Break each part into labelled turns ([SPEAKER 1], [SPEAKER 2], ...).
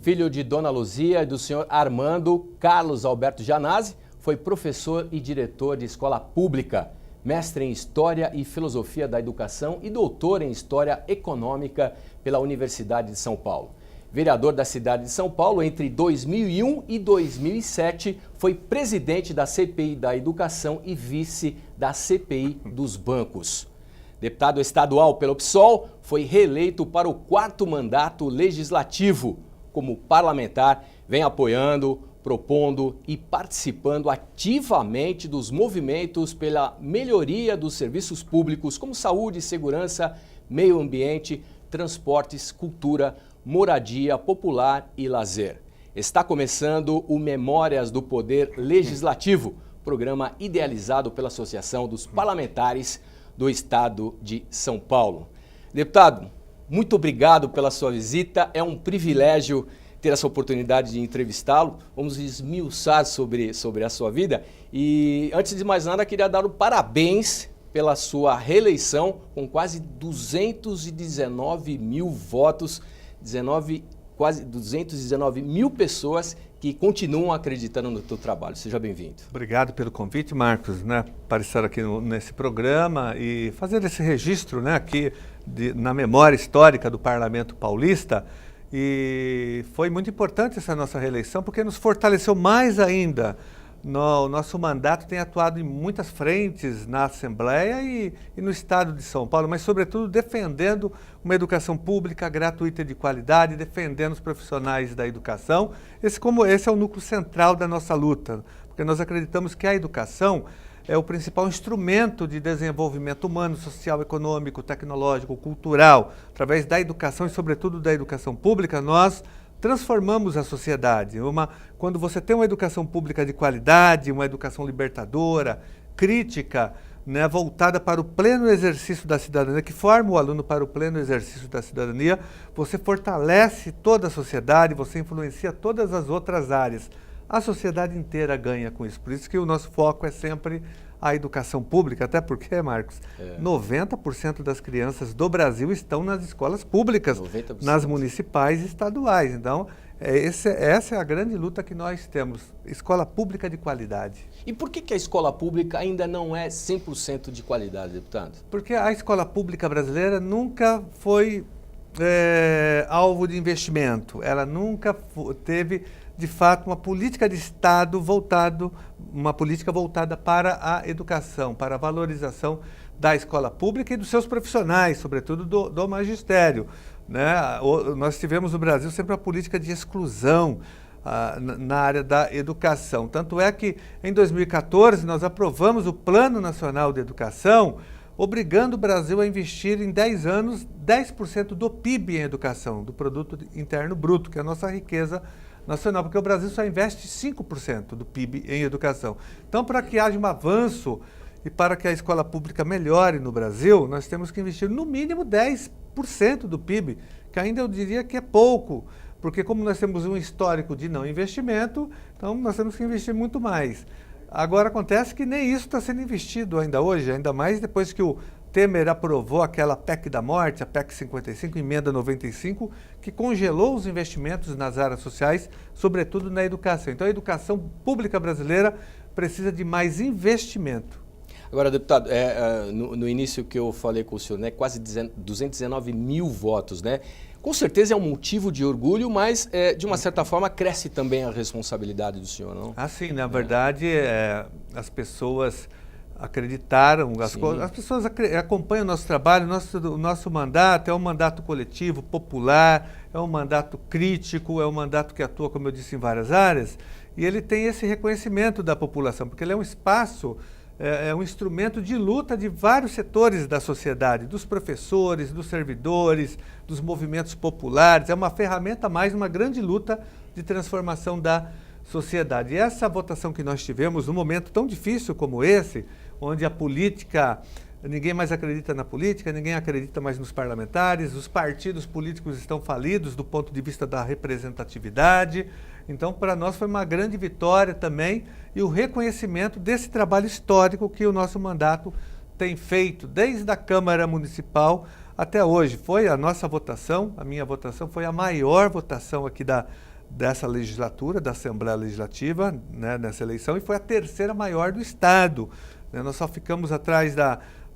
[SPEAKER 1] Filho de Dona Luzia e do senhor Armando, Carlos Alberto Janazzi foi professor e diretor de escola pública, mestre em História e Filosofia da Educação e doutor em História Econômica pela Universidade de São Paulo. Vereador da cidade de São Paulo entre 2001 e 2007, foi presidente da CPI da Educação e vice da CPI dos Bancos. Deputado estadual pelo PSOL, foi reeleito para o 4º mandato legislativo. Como parlamentar, vem apoiando, propondo e participando ativamente dos movimentos pela melhoria dos serviços públicos como saúde, segurança, meio ambiente, transportes, cultura, moradia popular e lazer. Está começando o Memórias do Poder Legislativo, programa idealizado pela Associação dos Parlamentares do Estado de São Paulo. Deputado, muito obrigado pela sua visita, é um privilégio ter essa oportunidade de entrevistá-lo. Vamos esmiuçar sobre a sua vida e, antes de mais nada, queria dar o parabéns pela sua reeleição com quase 219 mil votos, quase 219 mil pessoas que continuam acreditando no teu trabalho. Seja bem-vindo.
[SPEAKER 2] Obrigado pelo convite, Marcos, para estar aqui nesse programa e fazer esse registro, aqui na memória histórica do Parlamento Paulista. E foi muito importante essa nossa reeleição porque nos fortaleceu mais ainda. O nosso mandato tem atuado em muitas frentes na Assembleia e no Estado de São Paulo, mas sobretudo defendendo uma educação pública gratuita e de qualidade, defendendo os profissionais da educação. Esse é o núcleo central da nossa luta, porque nós acreditamos que a educação é o principal instrumento de desenvolvimento humano, social, econômico, tecnológico, cultural. Através da educação e sobretudo da educação pública, nós transformamos a sociedade. Quando você tem uma educação pública de qualidade, uma educação libertadora, crítica, voltada para o pleno exercício da cidadania, que forma o aluno para o pleno exercício da cidadania, você fortalece toda a sociedade, você influencia todas as outras áreas. A sociedade inteira ganha com isso. Por isso que o nosso foco é sempre a educação pública, até porque, Marcos, 90% das crianças do Brasil estão nas escolas públicas, 90%. Nas municipais e estaduais. Então, essa é a grande luta que nós temos, escola pública de qualidade.
[SPEAKER 1] E por que a escola pública ainda não é 100% de qualidade, deputado?
[SPEAKER 2] Porque a escola pública brasileira nunca foi alvo de investimento, ela nunca teve, de fato, uma política de Estado uma política voltada para a educação, para a valorização da escola pública e dos seus profissionais, sobretudo do magistério. Nós tivemos no Brasil sempre uma política de exclusão na área da educação. Tanto é que, em 2014, nós aprovamos o Plano Nacional de Educação, obrigando o Brasil a investir em 10 anos 10% do PIB em educação, do Produto Interno Bruto, que é a nossa riqueza nacional, porque o Brasil só investe 5% do PIB em educação. Então, para que haja um avanço e para que a escola pública melhore no Brasil, nós temos que investir no mínimo 10% do PIB, que ainda eu diria que é pouco, porque como nós temos um histórico de não investimento, então nós temos que investir muito mais. Agora, acontece que nem isso está sendo investido ainda hoje, ainda mais depois que o Temer aprovou aquela PEC da morte, a PEC 55, emenda 95, que congelou os investimentos nas áreas sociais, sobretudo na educação. Então, a educação pública brasileira precisa de mais investimento.
[SPEAKER 1] Agora, deputado, no início que eu falei com o senhor, quase 219 mil votos, Com certeza é um motivo de orgulho, mas, de uma certa forma, cresce também a responsabilidade do senhor, não?
[SPEAKER 2] Sim, na verdade, as pessoas acreditaram, as pessoas acompanham o nosso trabalho, o nosso mandato é um mandato coletivo, popular, é um mandato crítico, é um mandato que atua, como eu disse, em várias áreas, e ele tem esse reconhecimento da população, porque ele é um espaço, é um instrumento de luta de vários setores da sociedade, dos professores, dos servidores, dos movimentos populares, é uma ferramenta mais, uma grande luta de transformação da sociedade. E essa votação que nós tivemos, num momento tão difícil como esse, onde a política, ninguém mais acredita na política, ninguém acredita mais nos parlamentares, os partidos políticos estão falidos do ponto de vista da representatividade. Então, para nós foi uma grande vitória também e o reconhecimento desse trabalho histórico que o nosso mandato tem feito, desde a Câmara Municipal até hoje. Foi a nossa votação, a minha votação, foi a maior votação aqui dessa legislatura, da Assembleia Legislativa, né, nessa eleição, e foi a terceira maior do Estado. Né? Nós só ficamos atrás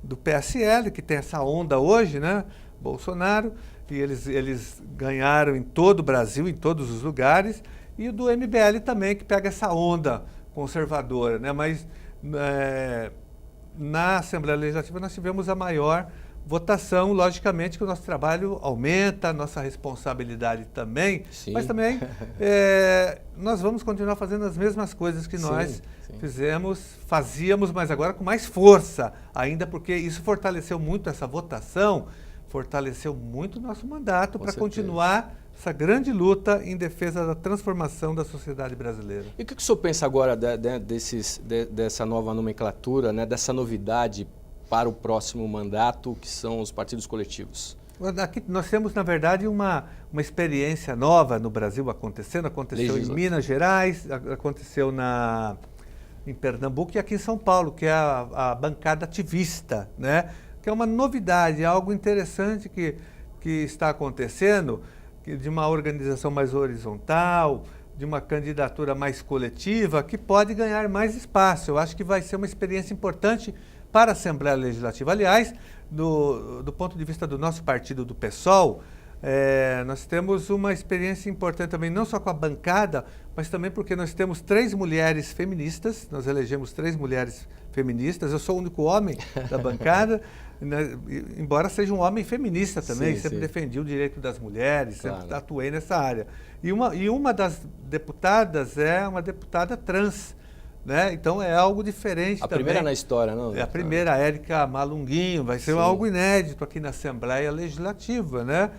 [SPEAKER 2] do PSL, que tem essa onda hoje, né, Bolsonaro, e eles ganharam em todo o Brasil, em todos os lugares, e o do MBL também, que pega essa onda conservadora. Né? Mas na Assembleia Legislativa nós tivemos a maior votação, logicamente que o nosso trabalho aumenta, a nossa responsabilidade também,
[SPEAKER 1] sim,
[SPEAKER 2] mas também nós vamos continuar fazendo as mesmas coisas que nós fazíamos, mas agora com mais força, ainda porque isso fortaleceu muito essa votação, fortaleceu muito o nosso mandato para continuar essa grande luta em defesa da transformação da sociedade brasileira.
[SPEAKER 1] E o que o senhor pensa agora dessa nova nomenclatura, né, dessa novidade para o próximo mandato, que são os partidos coletivos?
[SPEAKER 2] Aqui nós temos, na verdade, uma experiência nova no Brasil aconteceu em Minas Gerais, aconteceu em Pernambuco e aqui em São Paulo, que é a bancada ativista, né? Que é uma novidade, algo interessante que está acontecendo, de uma organização mais horizontal, de uma candidatura mais coletiva, que pode ganhar mais espaço. Eu acho que vai ser uma experiência importante para a Assembleia Legislativa. Aliás, do ponto de vista do nosso partido, do PSOL, nós temos uma experiência importante também, não só com a bancada, mas também porque nós temos 3 mulheres feministas, nós elegemos 3 mulheres feministas, eu sou o único homem da bancada, né, embora seja um homem feminista também, sempre defendi o direito das mulheres, sempre atuei nessa área. E uma das deputadas é uma deputada trans, né? Então é algo diferente também. A
[SPEAKER 1] primeira na história, não?
[SPEAKER 2] É a primeira, a Érica Malunguinho, vai ser algo inédito aqui na Assembleia Legislativa, né?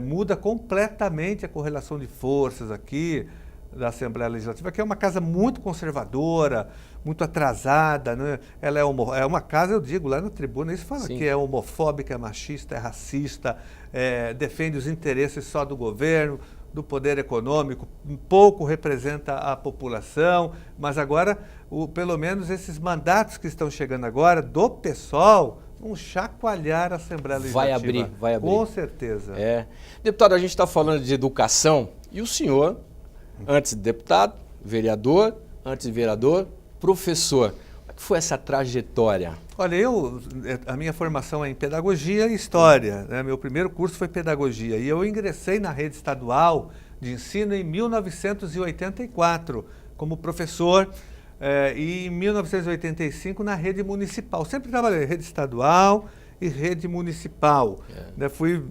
[SPEAKER 2] Muda completamente a correlação de forças aqui da Assembleia Legislativa, que é uma casa muito conservadora, muito atrasada, né? Ela é uma casa, eu digo, lá na tribuna, isso fala que é homofóbica, é machista, é racista, defende os interesses só do governo, do poder econômico, pouco representa a população, mas agora, pelo menos esses mandatos que estão chegando agora, do PSOL, vão chacoalhar a Assembleia Legislativa.
[SPEAKER 1] Vai abrir.
[SPEAKER 2] Com certeza.
[SPEAKER 1] Deputado, a gente está falando de educação e o senhor, antes de deputado, vereador, antes de vereador, professor. Como é que foi essa trajetória?
[SPEAKER 2] Olha, a minha formação é em pedagogia e história, né? Meu primeiro curso foi pedagogia e eu ingressei na rede estadual de ensino em 1984 como professor e em 1985 na rede municipal. Sempre trabalhei em rede estadual e rede municipal. Né? Fui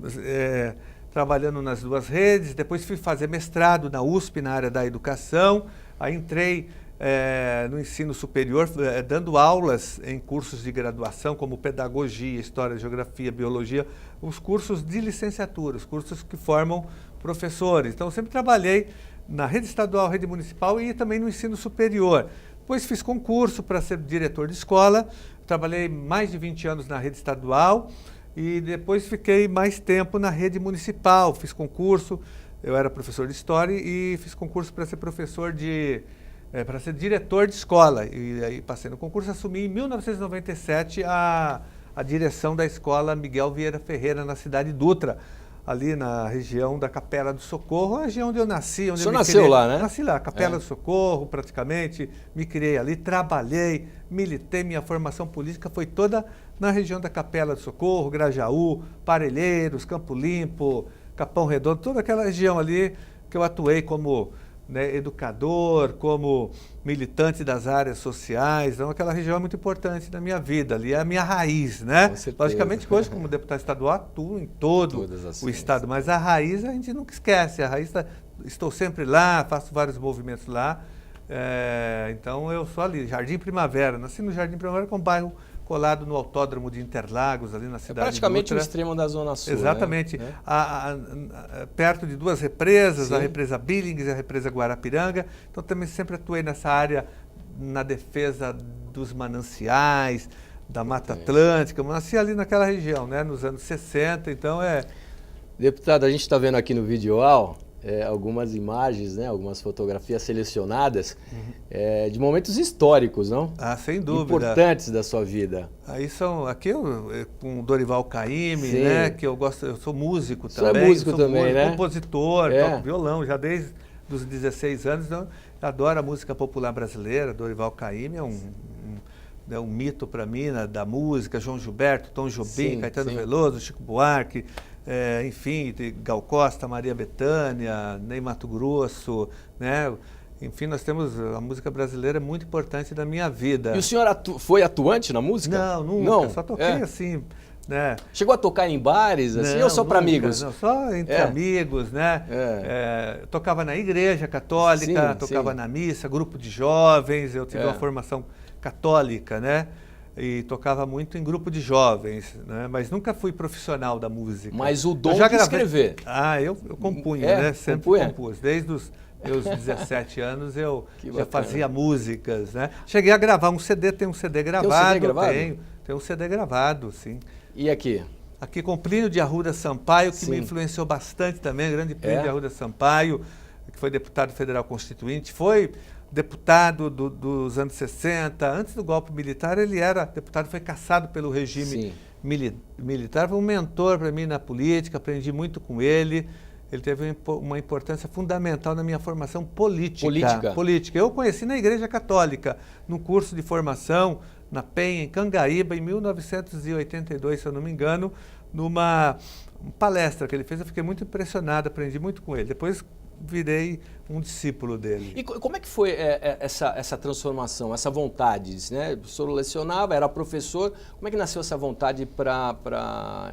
[SPEAKER 2] trabalhando nas duas redes, depois fui fazer mestrado na USP na área da educação, aí entrei no ensino superior, dando aulas em cursos de graduação, como pedagogia, história, geografia, biologia, os cursos de licenciatura, os cursos que formam professores. Então, eu sempre trabalhei na rede estadual, rede municipal e também no ensino superior. Depois fiz concurso para ser diretor de escola, trabalhei mais de 20 anos na rede estadual e depois fiquei mais tempo na rede municipal, fiz concurso, eu era professor de história e fiz concurso para ser professor para ser diretor de escola. E aí passei no concurso, assumi em 1997 a direção da escola Miguel Vieira Ferreira, na cidade de Dutra, ali na região da Capela do Socorro, a região onde eu nasci. Onde
[SPEAKER 1] o senhor nasceu lá, né?
[SPEAKER 2] Nasci lá, Capela do Socorro, praticamente, me criei ali, trabalhei, militei, minha formação política foi toda na região da Capela do Socorro, Grajaú, Parelheiros, Campo Limpo, Capão Redondo, toda aquela região ali que eu atuei como educador, como militante das áreas sociais. Então, aquela região é muito importante na minha vida, ali é a minha raiz, né? Logicamente que hoje, como deputado estadual, atuo em todo o estado, mas a raiz a gente nunca esquece, a raiz estou sempre lá, faço vários movimentos lá, então eu sou ali, Jardim Primavera, nasci no Jardim Primavera, que é um bairro colado no Autódromo de Interlagos, ali na cidade
[SPEAKER 1] praticamente
[SPEAKER 2] de Dutra.
[SPEAKER 1] o extremo da Zona Sul.
[SPEAKER 2] Exatamente.
[SPEAKER 1] Né?
[SPEAKER 2] Perto de duas represas, a represa Billings e a represa Guarapiranga. Então também sempre atuei nessa área, na defesa dos mananciais, da Mata Atlântica. Eu nasci ali naquela região, né, nos anos 60, então
[SPEAKER 1] Deputado, a gente está vendo aqui no videoal algumas imagens, né, algumas fotografias selecionadas de momentos históricos, não?
[SPEAKER 2] Ah, sem dúvida.
[SPEAKER 1] Importantes da sua vida.
[SPEAKER 2] Aí aqui com Dorival Caymmi, né, que eu gosto, eu sou músico também.
[SPEAKER 1] Você é músico também, né?
[SPEAKER 2] Compositor, toco violão já desde dos 16 anos, eu adoro a música popular brasileira. Dorival Caymmi é um mito para mim, né, da música. João Gilberto, Tom Jobim, Caetano Veloso, Chico Buarque, enfim, Gal Costa, Maria Bethânia, Ney Matogrosso, né? Enfim, nós temos a música brasileira, é muito importante na minha vida.
[SPEAKER 1] E o senhor foi atuante na música?
[SPEAKER 2] Não, nunca. Só toquei assim, né?
[SPEAKER 1] Chegou a tocar em bares, assim, ou só para amigos?
[SPEAKER 2] Não, só entre amigos, né? Tocava na igreja católica, tocava na missa, grupo de jovens. Eu tive uma formação católica, né? E tocava muito em grupo de jovens, né? Mas nunca fui profissional da música.
[SPEAKER 1] Mas o dom de escrever?
[SPEAKER 2] Eu compunha, né? Sempre compus. Desde os meus 17 anos eu já fazia músicas, né? Cheguei a gravar um CD, tem um CD gravado. Tem um CD gravado? Tem um CD gravado, sim.
[SPEAKER 1] E aqui?
[SPEAKER 2] Aqui com Plínio de Arruda Sampaio, que me influenciou bastante também, grande Plínio de Arruda Sampaio, que foi deputado federal constituinte, foi deputado dos anos 60, antes do golpe militar ele era deputado, foi cassado pelo regime militar, foi um mentor para mim na política, aprendi muito com ele. Ele teve uma importância fundamental na minha formação política. Eu o conheci na Igreja Católica, num curso de formação na Penha, em Cangaíba, em 1982, se eu não me engano, numa palestra que ele fez. Eu fiquei muito impressionado, aprendi muito com ele. Depois virei um discípulo dele.
[SPEAKER 1] E como é que foi essa transformação, essa vontade, né? O senhor lecionava, era professor, como é que nasceu essa vontade para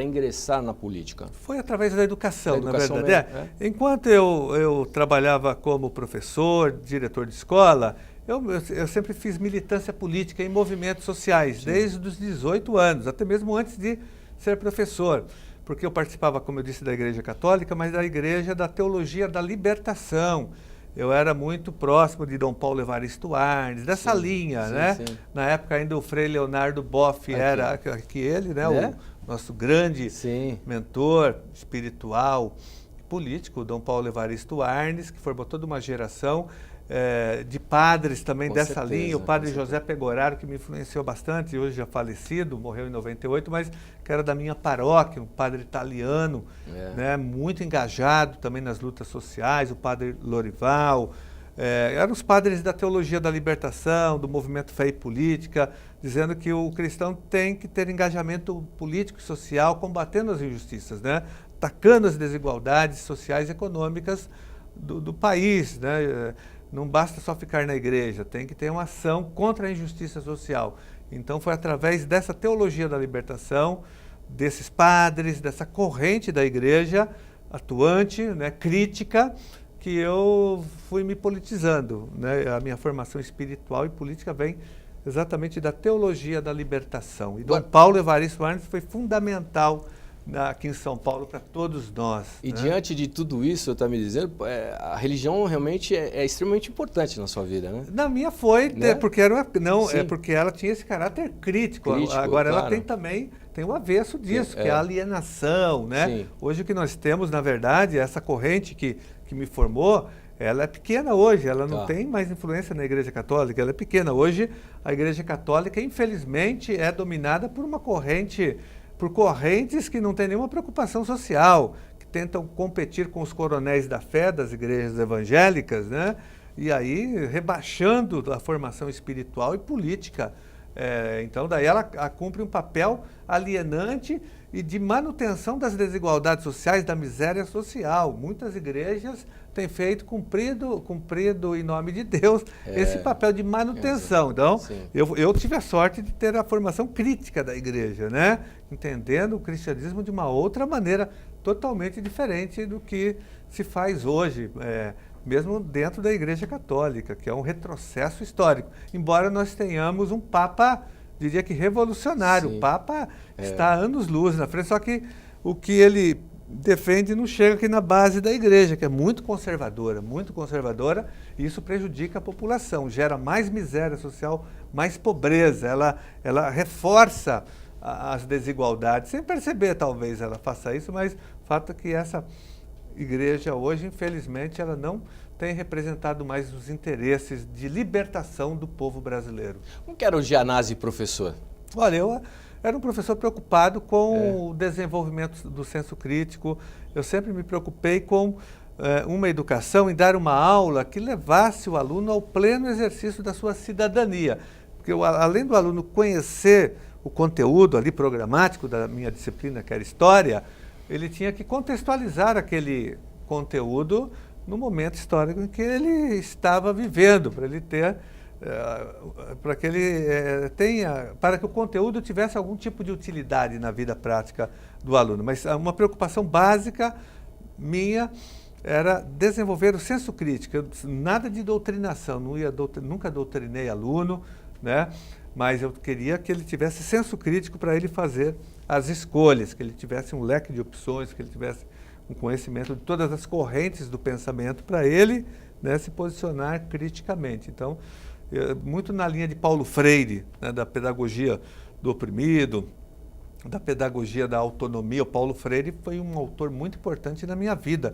[SPEAKER 1] ingressar na política?
[SPEAKER 2] Foi através da educação, na verdade. Enquanto eu trabalhava como professor, diretor de escola, eu sempre fiz militância política em movimentos sociais, desde os 18 anos, até mesmo antes de ser professor. Porque eu participava, como eu disse, da Igreja Católica, mas da Igreja da Teologia da Libertação. Eu era muito próximo de Dom Paulo Evaristo Arnes, dessa linha, né? Na época ainda o Frei Leonardo Boff era ele, né? O nosso grande mentor espiritual e político, Dom Paulo Evaristo Arnes, que formou toda uma geração de padres também dessa linha. O padre José Pegoraro, que me influenciou bastante, hoje já falecido, morreu em 98, mas que era da minha paróquia, um padre italiano, né, muito engajado também nas lutas sociais, o padre Lorival. Eram os padres da teologia da libertação, do movimento Fé e Política, dizendo que o cristão tem que ter engajamento político e social, combatendo as injustiças, né, atacando as desigualdades sociais e econômicas do país, né? Não basta só ficar na igreja, tem que ter uma ação contra a injustiça social. Então foi através dessa teologia da libertação, desses padres, dessa corrente da igreja atuante, né, crítica, que eu fui me politizando, né? A minha formação espiritual e política vem exatamente da teologia da libertação. E Dom Paulo Evaristo Arnes foi fundamental aqui em São Paulo para todos nós.
[SPEAKER 1] E diante de tudo isso, você está me dizendo, a religião realmente é extremamente importante na sua vida, né?
[SPEAKER 2] Na minha foi, né? Porque porque ela tinha esse caráter crítico. Agora ela tem também o avesso disso, que é a alienação, né? Hoje o que nós temos, na verdade, essa corrente que me formou, ela é pequena hoje, ela não tem mais influência na Igreja Católica, ela é pequena. Hoje a Igreja Católica, infelizmente, é dominada por correntes que não têm nenhuma preocupação social, que tentam competir com os coronéis da fé das igrejas evangélicas, né? E aí rebaixando a formação espiritual e política. Então daí ela cumpre um papel alienante e de manutenção das desigualdades sociais, da miséria social. Muitas igrejas têm cumprido em nome de Deus esse papel de manutenção. Então, eu tive a sorte de ter a formação crítica da igreja, né? Entendendo o cristianismo de uma outra maneira totalmente diferente do que se faz hoje, mesmo dentro da Igreja Católica, que é um retrocesso histórico. Embora nós tenhamos um Papa, diria que revolucionário, o Papa está a anos-luz na frente, só que o que ele defende não chega aqui na base da igreja, que é muito conservadora, e isso prejudica a população, gera mais miséria social, mais pobreza, ela reforça as desigualdades, sem perceber talvez ela faça isso, mas o fato é que essa igreja hoje, infelizmente, ela não tem representado mais os interesses de libertação do povo brasileiro.
[SPEAKER 1] Como que era o Gianazzi professor?
[SPEAKER 2] Olha, eu era um professor preocupado com o desenvolvimento do senso crítico. Eu sempre me preocupei com uma educação e dar uma aula que levasse o aluno ao pleno exercício da sua cidadania. Porque além do aluno conhecer o conteúdo ali programático da minha disciplina, que era História, ele tinha que contextualizar aquele conteúdo no momento histórico em que ele estava vivendo, para ele ter, para que ele tenha, para que o conteúdo tivesse algum tipo de utilidade na vida prática do aluno. Mas uma preocupação básica minha era desenvolver o senso crítico, nada de doutrinação, nunca doutrinei aluno, né? Mas eu queria que ele tivesse senso crítico para ele fazer as escolhas, que ele tivesse um leque de opções, que ele tivesse um conhecimento de todas as correntes do pensamento para ele, né, se posicionar criticamente. Então, muito na linha de Paulo Freire, né, da pedagogia do oprimido, da pedagogia da autonomia. O Paulo Freire foi um autor muito importante na minha vida.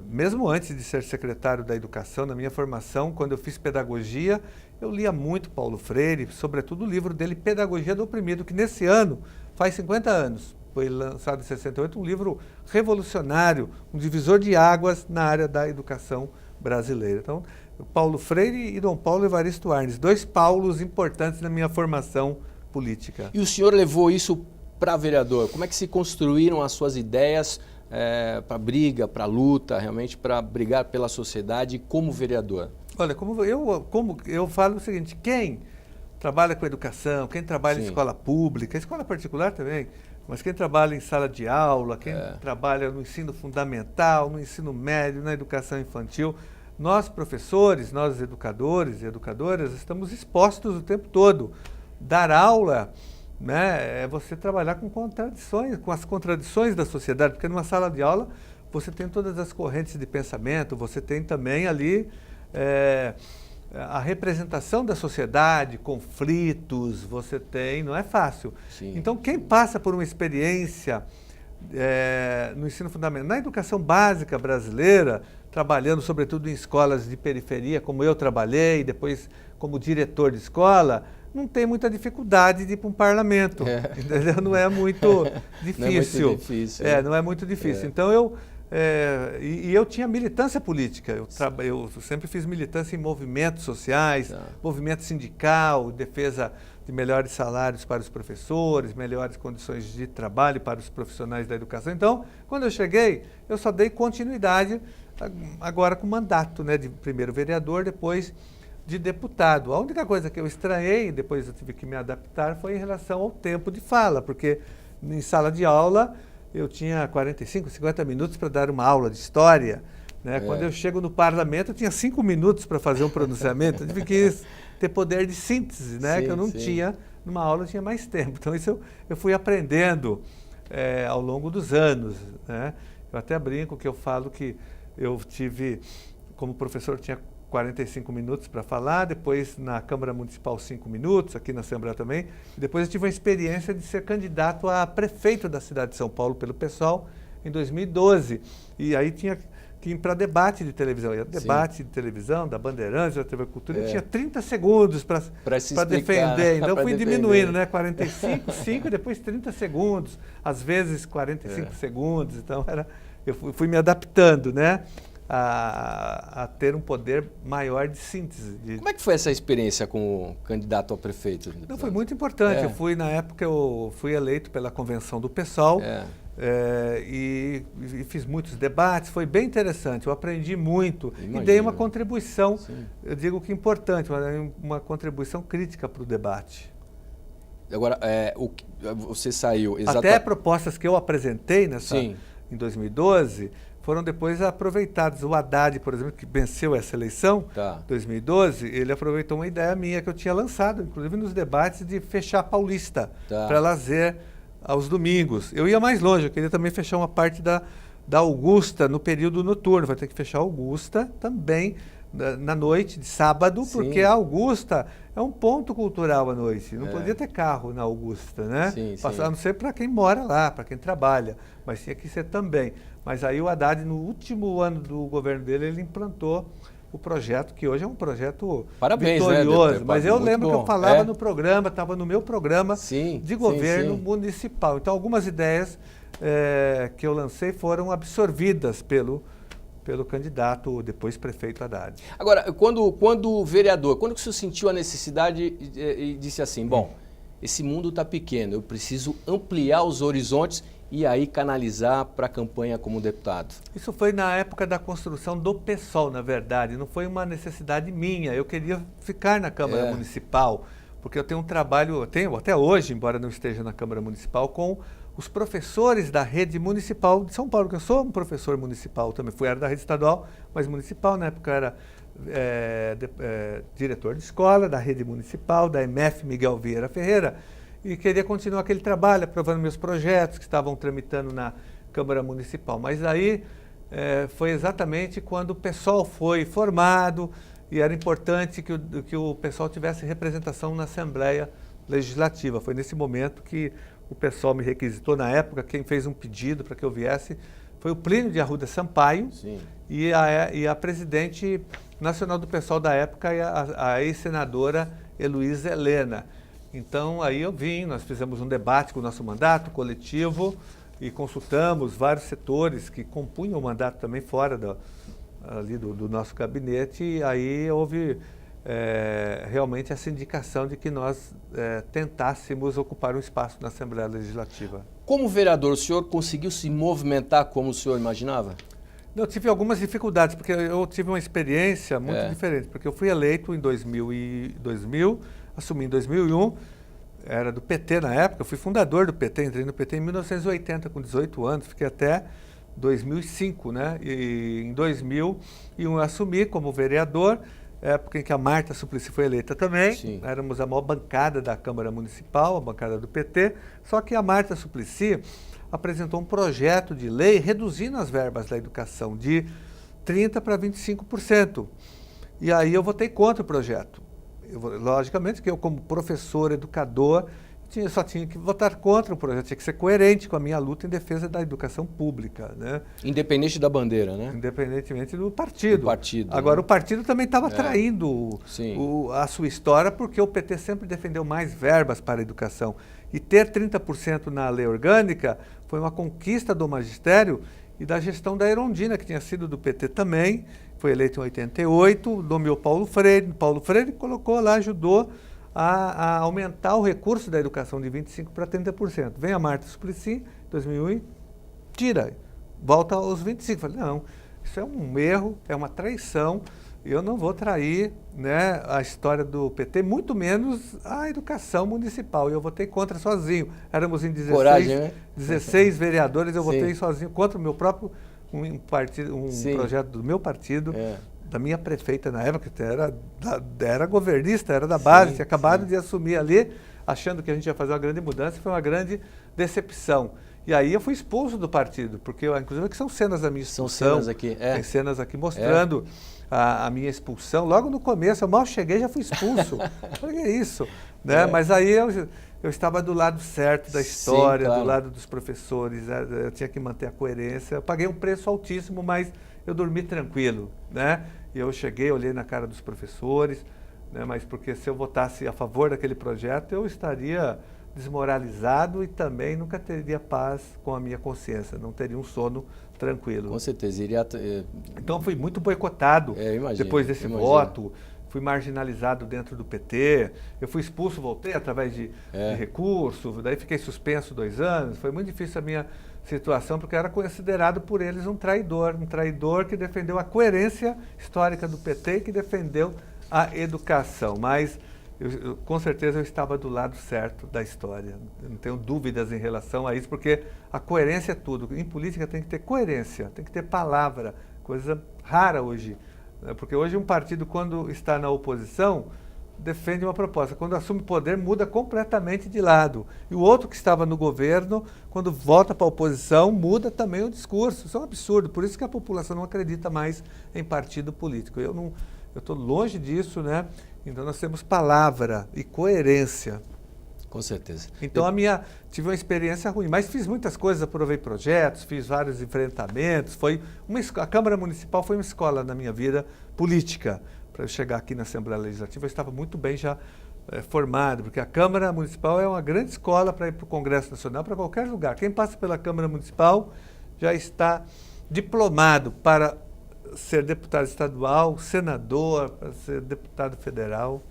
[SPEAKER 2] Mesmo antes de ser secretário da Educação, na minha formação, quando eu fiz pedagogia, eu lia muito Paulo Freire, sobretudo o livro dele, Pedagogia do Oprimido, que nesse ano faz 50 anos. Foi lançado em 68, um livro revolucionário, um divisor de águas na área da educação brasileira. Então, Paulo Freire e Dom Paulo Evaristo Arnes, dois Paulos importantes na minha formação política.
[SPEAKER 1] E o senhor levou isso para vereador? Como é que se construíram as suas ideias para briga, para luta, realmente para brigar pela sociedade como vereador?
[SPEAKER 2] Olha, como eu falo o seguinte, quem trabalha com educação, quem trabalha em escola pública, escola particular também, mas quem trabalha em sala de aula, quem trabalha no ensino fundamental, no ensino médio, na educação infantil, nós professores, nós educadores e educadoras, estamos expostos o tempo todo. Dar aula, né, é você trabalhar com contradições, com as contradições da sociedade, porque numa sala de aula você tem todas as correntes de pensamento, você tem também ali a representação da sociedade, conflitos, você tem, não é fácil.
[SPEAKER 1] Sim.
[SPEAKER 2] Então, quem passa por uma experiência no ensino fundamental, na educação básica brasileira, trabalhando sobretudo em escolas de periferia, como eu trabalhei, depois como diretor de escola, não tem muita dificuldade de ir para um parlamento, entendeu? Não é muito difícil.
[SPEAKER 1] Não é muito difícil.
[SPEAKER 2] Não é muito difícil. Então, eu tinha militância política, eu sempre fiz militância em movimentos sociais, movimento sindical, defesa de melhores salários para os professores, melhores condições de trabalho para os profissionais da educação. Então, quando eu cheguei, eu só dei continuidade agora com mandato, né, de primeiro vereador, depois de deputado. A única coisa que eu estranhei, depois eu tive que me adaptar, foi em relação ao tempo de fala, porque em sala de aula eu tinha 45, 50 minutos para dar uma aula de história, né? Quando eu chego no parlamento, eu tinha 5 minutos para fazer um pronunciamento. Eu tive que ter poder de síntese, né? Que eu não tinha, numa aula eu tinha mais tempo. Então isso eu fui aprendendo ao longo dos anos, né? Eu até brinco que eu falo que eu tive, como professor, tinha 45 minutos para falar, depois na Câmara Municipal 5 minutos, aqui na Assembleia também, e depois eu tive a experiência de ser candidato a prefeito da cidade de São Paulo pelo PSOL em 2012, e aí tinha que ir para debate de televisão, e debate de televisão, da Bandeirantes, da TV Cultura, eu tinha 30 segundos para defender, então eu fui diminuindo, né, 45, 5, depois 30 segundos, às vezes 45 segundos, então eu fui me adaptando, né? A ter um poder maior de síntese.
[SPEAKER 1] Como é que foi essa experiência como candidato a prefeito?
[SPEAKER 2] Não, foi muito importante. Na época eu fui eleito pela convenção do PSOL e fiz muitos debates, foi bem interessante, eu aprendi muito. Imagina. E dei uma contribuição, eu digo que importante, uma contribuição crítica para o debate.
[SPEAKER 1] Agora, você saiu exatamente...
[SPEAKER 2] Até propostas que eu apresentei em 2012... foram depois aproveitados. O Haddad, por exemplo, que venceu essa eleição, 2012, ele aproveitou uma ideia minha que eu tinha lançado, inclusive nos debates, de fechar a Paulista para lazer aos domingos. Eu ia mais longe, eu queria também fechar uma parte da Augusta no período noturno. Vai ter que fechar a Augusta também na noite de sábado, porque a Augusta é um ponto cultural à noite. Não podia ter carro na Augusta, né? A não ser para quem mora lá, para quem trabalha, mas tinha que ser também. Mas aí o Haddad, no último ano do governo dele, ele implantou o projeto, que hoje é um projeto vitorioso.
[SPEAKER 1] Né,
[SPEAKER 2] mas eu lembro que eu falava no programa, estava no meu programa de governo municipal. Então, algumas ideias que eu lancei foram absorvidas pelo pelo candidato, depois prefeito Haddad.
[SPEAKER 1] Agora, quando vereador, quando que o senhor sentiu a necessidade e disse assim, bom, esse mundo está pequeno, eu preciso ampliar os horizontes e aí canalizar para a campanha como deputado?
[SPEAKER 2] Isso foi na época da construção do PSOL, na verdade, não foi uma necessidade minha. Eu queria ficar na Câmara Municipal, porque eu tenho um trabalho, eu tenho até hoje, embora não esteja na Câmara Municipal, com os professores da rede municipal de São Paulo, que eu sou um professor municipal também, era da rede estadual, mas municipal, na época eu era diretor de escola da rede municipal, da MF Miguel Vieira Ferreira, e queria continuar aquele trabalho, aprovando meus projetos que estavam tramitando na Câmara Municipal. Mas aí foi exatamente quando o PSOL foi formado e era importante que o PSOL tivesse representação na Assembleia Legislativa. Foi nesse momento que o PSOL me requisitou. Na época, quem fez um pedido para que eu viesse foi o Plínio de Arruda Sampaio e a presidente nacional do PSOL da época, a ex-senadora Heloísa Helena. Então, aí eu vim, nós fizemos um debate com o nosso mandato coletivo e consultamos vários setores que compunham o mandato também fora do nosso gabinete, e aí houve realmente essa indicação de que nós tentássemos ocupar um espaço na Assembleia Legislativa.
[SPEAKER 1] Como vereador, o senhor conseguiu se movimentar como o senhor imaginava?
[SPEAKER 2] Eu tive algumas dificuldades, porque eu tive uma experiência muito diferente, porque eu fui eleito em 2000, assumi em 2001, era do PT na época, eu fui fundador do PT, entrei no PT em 1980, com 18 anos, fiquei até 2005, né? E em 2001 assumi como vereador, época em que a Marta Suplicy foi eleita também. Éramos a maior bancada da Câmara Municipal, a bancada do PT, só que a Marta Suplicy apresentou um projeto de lei reduzindo as verbas da educação de 30% para 25%. E aí eu votei contra o projeto. Logicamente que eu, como professor, educador, só tinha que votar contra o projeto, tinha que ser coerente com a minha luta em defesa da educação pública, né?
[SPEAKER 1] Independente da bandeira, né?
[SPEAKER 2] Independentemente do partido. Agora,
[SPEAKER 1] né?
[SPEAKER 2] O partido também estava traindo a sua história, porque o PT sempre defendeu mais verbas para a educação. E ter 30% na lei orgânica foi uma conquista do magistério e da gestão da Erundina, que tinha sido do PT também, foi eleito em 88, nomeou Paulo Freire. Paulo Freire colocou lá, ajudou a aumentar o recurso da educação de 25% para 30%. Vem a Marta Suplicy, em 2001, e tira, volta aos 25%. Falei, não, isso é um erro, é uma traição, eu não vou trair, né, a história do PT, muito menos a educação municipal. E eu votei contra sozinho. Éramos em 16 vereadores, eu votei sozinho contra o meu próprio projeto do meu partido. Da minha prefeita na época, que era governista, era da base, tinha acabado de assumir ali, achando que a gente ia fazer uma grande mudança, foi uma grande decepção. E aí eu fui expulso do partido, porque inclusive aqui são cenas da minha expulsão. São cenas aqui, tem cenas aqui mostrando a minha expulsão. Logo no começo, eu mal cheguei, já fui expulso. Falei, que é isso? Né? Mas aí eu estava do lado certo da história, do lado dos professores, eu tinha que manter a coerência. Eu paguei um preço altíssimo, mas eu dormi tranquilo, né? E eu cheguei, olhei na cara dos professores, né? Mas porque se eu votasse a favor daquele projeto, eu estaria desmoralizado e também nunca teria paz com a minha consciência, não teria um sono tranquilo.
[SPEAKER 1] Com certeza, iria...
[SPEAKER 2] Então fui muito boicotado depois desse voto, fui marginalizado dentro do PT, eu fui expulso, voltei através de recurso, daí fiquei suspenso 2 anos, foi muito difícil a minha situação, porque eu era considerado por eles um traidor que defendeu a coerência histórica do PT e que defendeu a educação, mas com certeza eu estava do lado certo da história, eu não tenho dúvidas em relação a isso, porque a coerência é tudo. Em política tem que ter coerência, tem que ter palavra, coisa rara hoje, né? Porque hoje um partido, quando está na oposição, defende uma proposta, quando assume poder muda completamente de lado, e o outro que estava no governo, quando volta para a oposição, muda também o discurso. Isso é um absurdo, por isso que a população não acredita mais em partido político. Eu estou longe disso, né? Então nós temos palavra e coerência.
[SPEAKER 1] Com certeza.
[SPEAKER 2] Então tive uma experiência ruim, mas fiz muitas coisas, aprovei projetos, fiz vários enfrentamentos. A Câmara Municipal foi uma escola na minha vida política. Para eu chegar aqui na Assembleia Legislativa, eu estava muito bem já formado, porque a Câmara Municipal é uma grande escola para ir para o Congresso Nacional, para qualquer lugar. Quem passa pela Câmara Municipal já está diplomado para ser deputado estadual, senador, para ser deputado federal.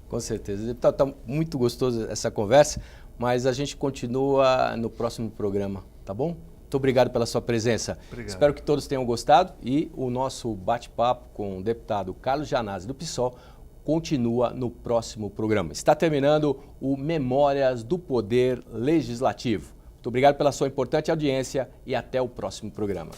[SPEAKER 1] Com certeza. Deputado, está muito gostoso essa conversa, mas a gente continua no próximo programa, tá bom? Muito obrigado pela sua presença.
[SPEAKER 2] Obrigado.
[SPEAKER 1] Espero que todos tenham gostado e o nosso bate-papo com o deputado Carlos Gianazzi do PSOL continua no próximo programa. Está terminando o Memórias do Poder Legislativo. Muito obrigado pela sua importante audiência e até o próximo programa.